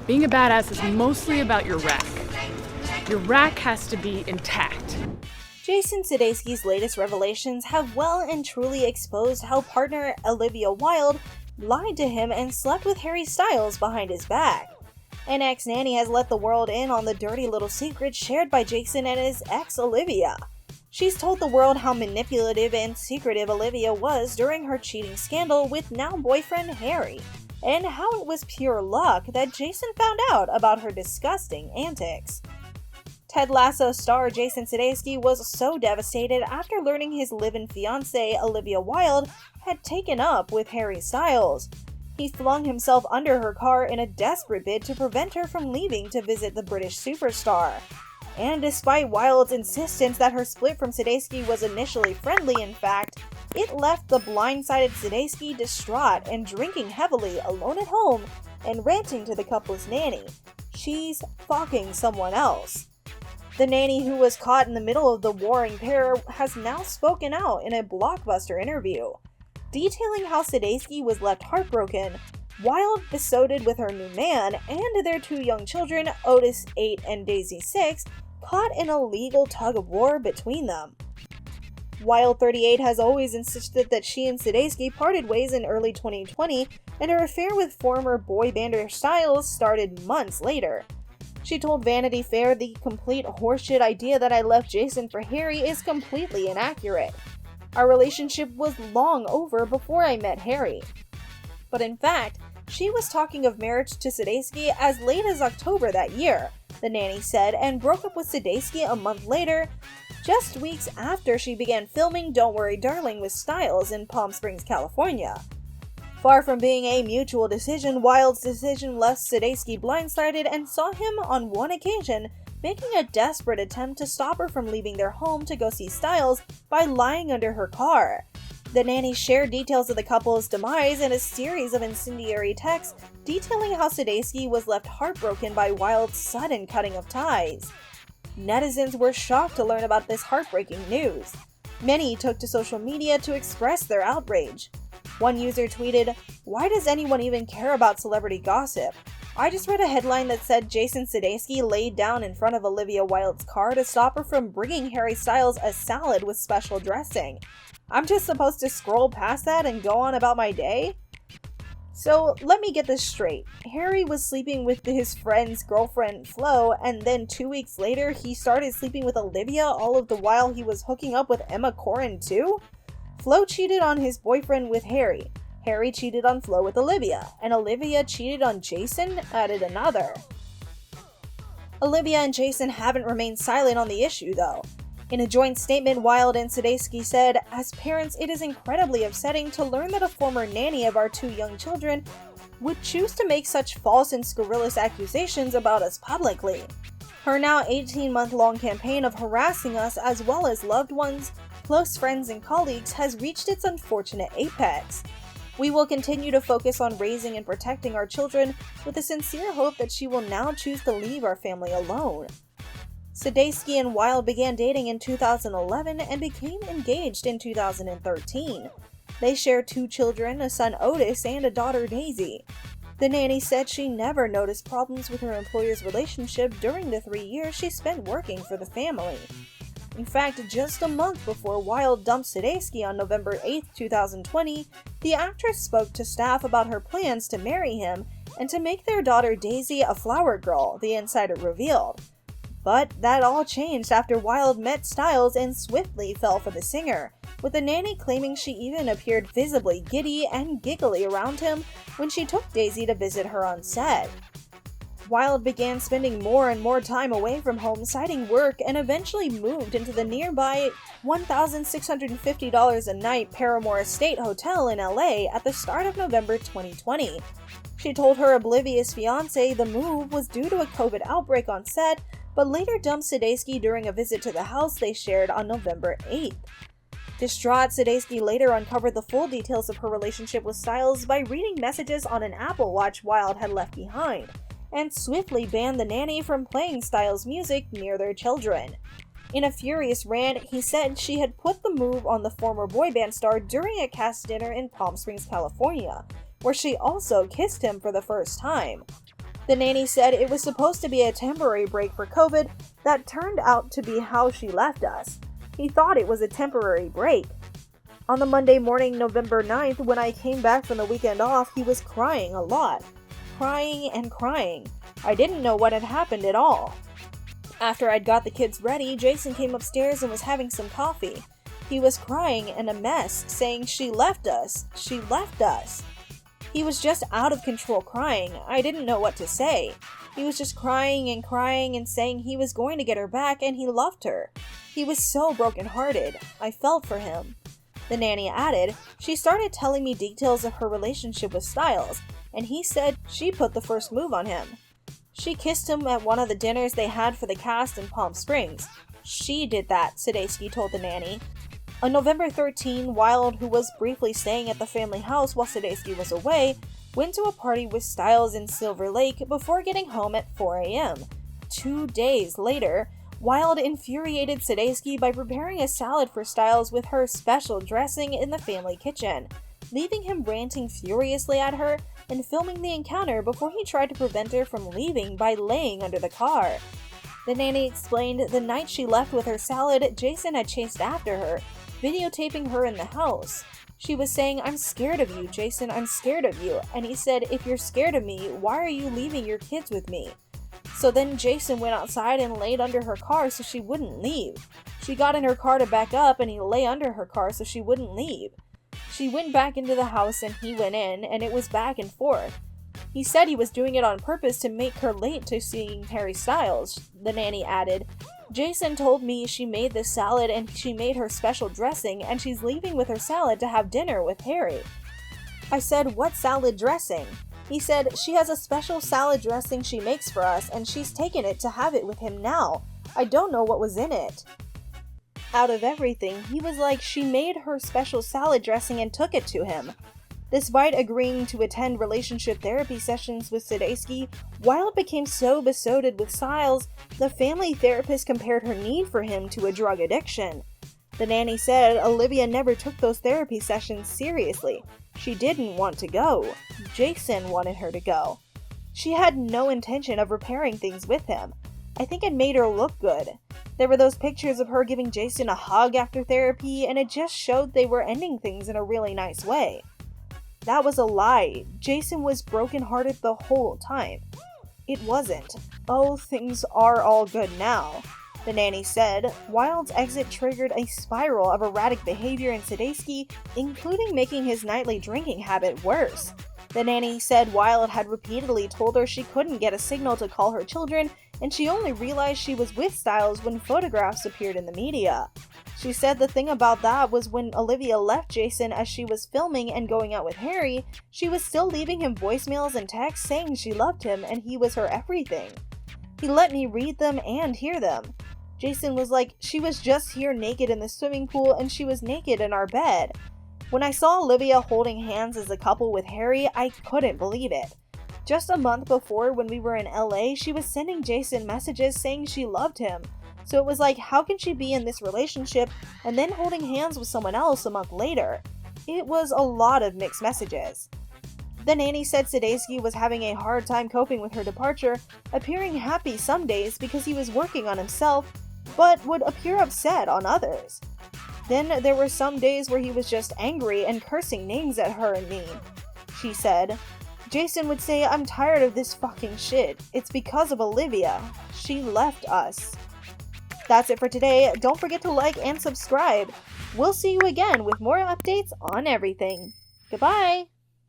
Being a badass is mostly about your rack. Your rack has to be intact. Jason Sudeikis' latest revelations have well and truly exposed how partner Olivia Wilde lied to him and slept with Harry Styles behind his back. An ex-nanny has let the world in on the dirty little secret shared by Jason and his ex Olivia. She's told the world how manipulative and secretive Olivia was during her cheating scandal with now-boyfriend Harry, and how it was pure luck that Jason found out about her disgusting antics. Ted Lasso star Jason Sudeikis was so devastated after learning his live-in fiancée Olivia Wilde had taken up with Harry Styles. He flung himself under her car in a desperate bid to prevent her from leaving to visit the British superstar. And despite Wilde's insistence that her split from Sudeikis was initially friendly, in fact, it left the blindsided Sudeikis distraught and drinking heavily alone at home and ranting to the couple's nanny. She's fucking someone else. The nanny, who was caught in the middle of the warring pair, has now spoken out in a Blockbuster interview. Detailing how Sudeikis was left heartbroken, Wilde besotted with her new man and their two young children, Otis 8 and Daisy 6, caught in a legal tug-of-war between them. Wilde 38 has always insisted that she and Sudeikis parted ways in early 2020, and her affair with former boy bander Styles started months later. She told Vanity Fair the complete horseshit idea that I left Jason for Harry is completely inaccurate. Our relationship was long over before I met Harry. But in fact, she was talking of marriage to Sudeikis as late as October that year, the nanny said, and broke up with Sudeikis a month later, just weeks after she began filming Don't Worry Darling with Styles in Palm Springs, California. Far from being a mutual decision, Wilde's decision left Sudeikis blindsided and saw him on one occasion making a desperate attempt to stop her from leaving their home to go see Styles by lying under her car. The nanny shared details of the couple's demise in a series of incendiary texts detailing how Sudeikis was left heartbroken by Wilde's sudden cutting of ties. Netizens were shocked to learn about this heartbreaking news. Many took to social media to express their outrage. One user tweeted, "Why does anyone even care about celebrity gossip? I just read a headline that said Jason Sudeikis laid down in front of Olivia Wilde's car to stop her from bringing Harry Styles a salad with special dressing. I'm just supposed to scroll past that and go on about my day?" So let me get this straight. Harry was sleeping with his friend's girlfriend Flo, and then 2 weeks later he started sleeping with Olivia, all of the while he was hooking up with Emma Corrin too? Flo cheated on his boyfriend with Harry. Harry cheated on Flo with Olivia, and Olivia cheated on Jason, added another. Olivia and Jason haven't remained silent on the issue, though. In a joint statement, Wilde and Sudeikis said, "As parents, it is incredibly upsetting to learn that a former nanny of our two young children would choose to make such false and scurrilous accusations about us publicly. Her now 18-month-long campaign of harassing us as well as loved ones, close friends, and colleagues has reached its unfortunate apex. We will continue to focus on raising and protecting our children with a sincere hope that she will now choose to leave our family alone." Sudeikis and Wilde began dating in 2011 and became engaged in 2013. They share two children, a son Otis and a daughter Daisy. The nanny said she never noticed problems with her employer's relationship during the 3 years she spent working for the family. In fact, just a month before Wilde dumped Sudeikis on November 8, 2020, the actress spoke to staff about her plans to marry him and to make their daughter Daisy a flower girl, the insider revealed. But that all changed after Wilde met Styles and swiftly fell for the singer, with the nanny claiming she even appeared visibly giddy and giggly around him when she took Daisy to visit her on set. Wilde began spending more and more time away from home citing work and eventually moved into the nearby $1,650 a night Paramore Estate Hotel in LA at the start of November 2020. She told her oblivious fiancé the move was due to a COVID outbreak on set, but later dumped Sudeikis during a visit to the house they shared on November 8th. Distraught, Sudeikis later uncovered the full details of her relationship with Styles by reading messages on an Apple Watch Wilde had left behind, and swiftly banned the nanny from playing Styles' music near their children. In a furious rant, he said she had put the move on the former boy band star during a cast dinner in Palm Springs, California, where she also kissed him for the first time. The nanny said it was supposed to be a temporary break for COVID that turned out to be how she left us. He thought it was a temporary break. On the Monday morning, November 9th, when I came back from the weekend off, he was crying a lot. Crying and crying. I didn't know what had happened at all. After I'd got the kids ready, Jason came upstairs and was having some coffee. He was crying and a mess, saying she left us. She left us. He was just out of control crying. I didn't know what to say. He was just crying and saying he was going to get her back and he loved her. He was so brokenhearted. I felt for him. The nanny added, she started telling me details of her relationship with Stiles, and he said she put the first move on him. She kissed him at one of the dinners they had for the cast in Palm Springs. She did that, Sudeikis told the nanny. On November 13, Wilde, who was briefly staying at the family house while Sudeikis was away, went to a party with Stiles in Silver Lake before getting home at 4 a.m. 2 days later, Wilde infuriated Sudeikis by preparing a salad for Stiles with her special dressing in the family kitchen, leaving him ranting furiously at her and filming the encounter before he tried to prevent her from leaving by laying under the car. The nanny explained the night she left with her salad, Jason had chased after her, videotaping her in the house. She was saying, "I'm scared of you, Jason, I'm scared of you," and he said, "If you're scared of me, why are you leaving your kids with me?" So then Jason went outside and laid under her car so she wouldn't leave. She got in her car to back up and he lay under her car so she wouldn't leave. She went back into the house and he went in, and it was back and forth. He said he was doing it on purpose to make her late to seeing Harry Styles, the nanny added. Jason told me she made this salad and she made her special dressing and she's leaving with her salad to have dinner with Harry. I said, "What salad dressing?" He said, "She has a special salad dressing she makes for us and she's taken it to have it with him now. I don't know what was in it." Out of everything, he was like, she made her special salad dressing and took it to him. Despite agreeing to attend relationship therapy sessions with Sudeikis, Wilde became so besotted with Stiles, the family therapist compared her need for him to a drug addiction. The nanny said Olivia never took those therapy sessions seriously. She didn't want to go. Jason wanted her to go. She had no intention of repairing things with him. I think it made her look good. There were those pictures of her giving Jason a hug after therapy, and it just showed they were ending things in a really nice way. That was a lie. Jason was brokenhearted the whole time. It wasn't. Oh, things are all good now, the nanny said. Wilde's exit triggered a spiral of erratic behavior in Sudeikis, including making his nightly drinking habit worse. The nanny said Wilde had repeatedly told her she couldn't get a signal to call her children, and she only realized she was with Stiles when photographs appeared in the media. She said the thing about that was when Olivia left Jason as she was filming and going out with Harry, she was still leaving him voicemails and texts saying she loved him and he was her everything. He let me read them and hear them. Jason was like, she was just here naked in the swimming pool and she was naked in our bed. When I saw Olivia holding hands as a couple with Harry, I couldn't believe it. Just a month before, when we were in LA, she was sending Jason messages saying she loved him. So it was like, how can she be in this relationship and then holding hands with someone else a month later? It was a lot of mixed messages. The nanny said Sudeikis was having a hard time coping with her departure, appearing happy some days because he was working on himself, but would appear upset on others. Then there were some days where he was just angry and cursing names at her and me. She said, Jason would say, "I'm tired of this fucking shit. It's because of Olivia. She left us." That's it for today. Don't forget to like and subscribe. We'll see you again with more updates on everything. Goodbye!